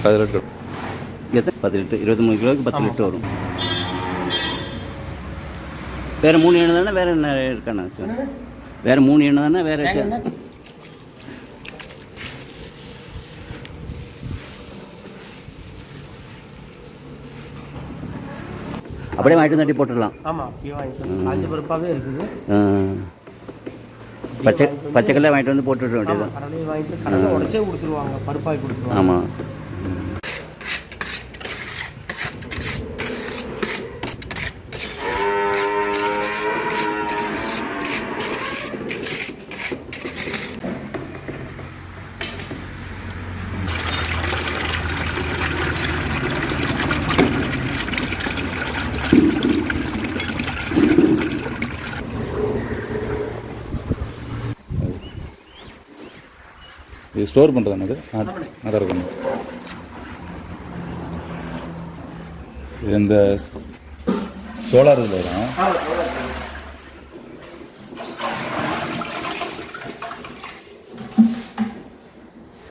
10 litre. எத்தனை 10 litre 23 கிலோவுக்கு 10 litre வரும். வேறு 3 எண்ணெய் தானே, வேறு என்ன இருக்காண்ணா? வேறு 3 எண்ணெய் தானே, வேறு அப்படியே வாங்கிட்டு தட்டி போட்டுடலாம். ஆமாம், அப்படியே வாங்கிட்டு காஞ்ச பருப்பாகவே இருக்குது. பச்சைக்கல்ல வாங்கிட்டு வந்து போட்டுவிட வேண்டியது. கடலையை வாங்கிட்டு கடலை உடச்சே கொடுத்துருவாங்க, பருப்பாகி கொடுத்துருவாங்க. ஆமாம். இது ஸ்டோர் பண்ணுறது அதாக இருக்கணும். இது இந்த சோலார் இதில் வரும்.